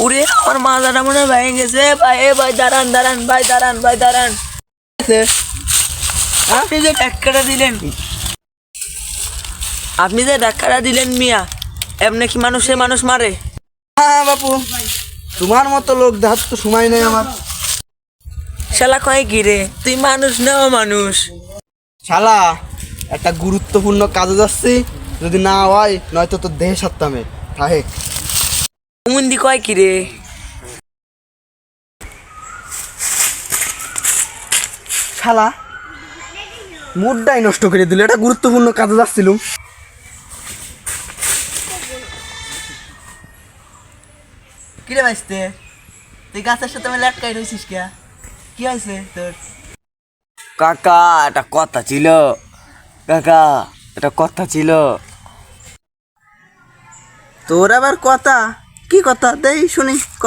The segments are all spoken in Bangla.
ওরে আমার মাথাটা মনে হয় ভেঙে গেছে ভাই। ভাই দাঁড়ান দাঁড়ান ভাই, দাঁড়ান ভাই, দাঁড়ান। আপনি যে ধাক্কাটা দিলেন, আপনি যে ধাক্কাটা দিলেন মিয়া, এমনি কি মানুষে মানুষ মারে? হ্যাঁ বাপু, তোমার মতো লোক দেখার তো সময় নেই আমার। শালা কয় কি রে, তুই মানুষ না মানুষ? শালা একটা গুরুত্বপূর্ণ কাজে যাচ্ছি, যদি না হয় নয়তো তোর দেহে সারতামে থাকে। মুন্দি কয় কি রে? শালা মুডটাই নষ্ট করে দিল, এটা গুরুত্বপূর্ণ কাজে যাচ্ছিলুম। কিরে ভাইস্তে, তুই গাছের সাথে আমি লেটকাই রয়েছিস কে? কি হয়েছে তোর? কাকা একটা কথা ছিল, কাকা একটা কথা ছিল। তোর আবার কথা? কি কথা দেই শুনি, ক।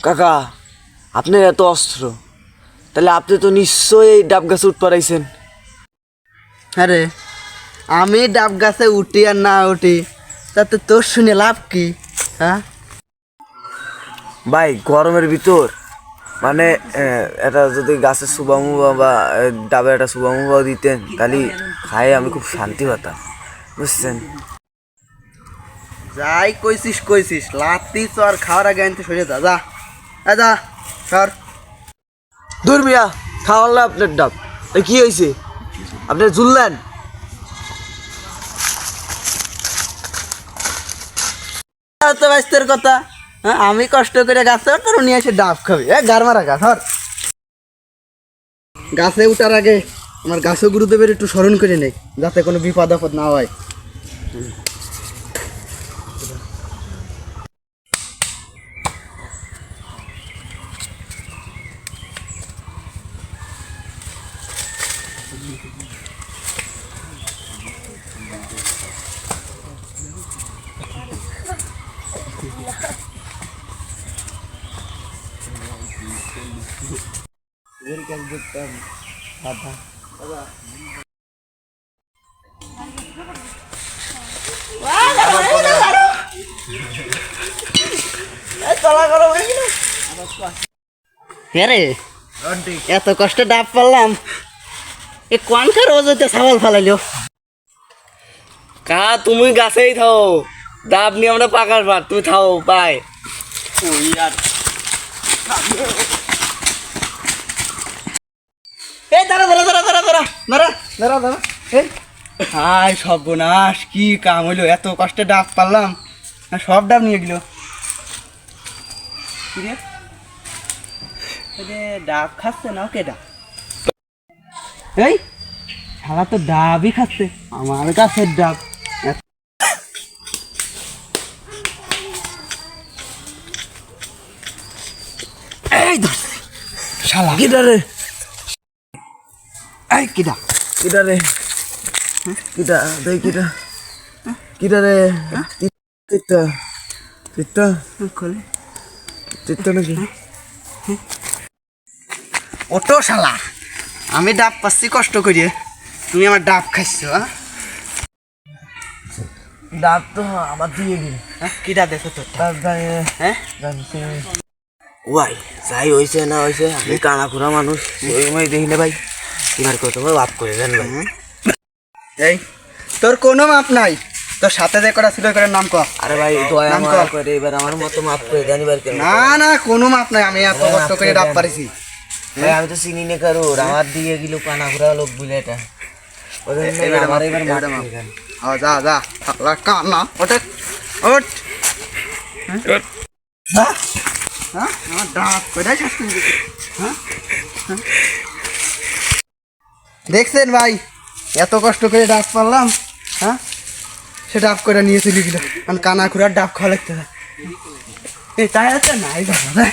কাকা আপনার এত অস্ত্র, তাহলে আপনি তো নিশ্চয়ই এই ডাব গাছে উঠ পারাইছেন। হ্যাঁ রে, আমি ডাব গাছে উঠি আর না উঠি তাতে তোর শুনে লাভ কি? হ্যাঁ ভাই গরমের ভিতর মানে এটা যদি গাছের সুবামুবা বা ডাবে একটা সুবামুবা দিতেন, তাহলে খাই আমি খুব শান্তি পেতাম, বুঝছেন? যাই কইছিস কইছিস, লাত্তি চর খাওয়ার আগে আনতে সরে যা, যা যা সর। দূর মিয়া, খাওয়াল না আপনার ডাব। এ কি হয়েছে, আপনি ঝুললেন? তো ব্যস্তের কথা, হ্যাঁ আমি কষ্ট করে গাছে তোর নিয়ে এসে ডাব খাবি? গার মারা গাছ ধর। গাছে উঠার আগে আমার গাছে গুরুদেবের একটু স্মরণ করে নেই, যাতে কোনো বিপদ আপদ না হয়। হ্যাঁ রে, এত কষ্টে ডাব পারলাম, এ কোনকার ওজতে সাবাল ফালাইলো। কা তুমি গাছেই থাও, ডাব নিয়ে আমরা পাকার পার, তুমি থাও পাই। এই দাঁড়া দাঁড়া দাঁড়া দাঁড়া দাঁড়া দাঁড়া দাঁড়া দাঁড়া, এই হাই সর্বনাশ, কি কাম হইলো, এত কষ্টে ডাব পারলাম না সব ডাব নিয়ে গেল। ডাব খাচ্ছে না কেডা? এই শালা তো ডাবই খাচ্ছে, আমার গাছের ডাব। এই ধর শালা, কিটা রে, এই কিডা? কিটা রে, কিটা দেই, কিটা কিটা রে? তিতা তিতা খোলে তিতা নাকি? ওটো শালা, আমি ডাব পাচ্ছি কষ্ট করিয়ে, তুমি আমার ডাব খাইছ? ডাব তো আমার দিয়ে গেল। কিডা দেখো তো? হ্যাঁ ওয়াই যাই হয়েছে না হয়েছে, আমি কানা খুঁড়া মানুষ, ওই সময় দেখি না ভাই, এবার কত বাপ করে দেন ভাই। এই তোর কোনো মাপ নাই, তোর সাথে যে করা ছিল করে নাম ক। আরে ভাই দয়া নাম মায়া কর। করে এবার আমার মতো মাপ করে দেন এবার কেন? না না কোনো মাপ নাই, আমি এত কষ্ট করে ডাব পারিছি। ভাই আমি তো চিনি না কারোর, আমার দিয়ে গেল কানা খুঁড়া লোক বুঝলে এটা, ওদের জন্য আমার এবার মাপ করে দেন। যা যা শালা কানা, ওঠে ওঠ। হ্যাঁ আমার ডাব কোথায় শেষ করে দিছে? হ্যাঁ দেখছেন ভাই, এত কষ্ট করে ডাব পারলাম, হ্যাঁ সে ডাব করে নিয়ে চলে গেল, কারণ কানা খুঁড়ার ডাব খাওয়া লাগতে হয়। এই তাই আছে নাই বাবা।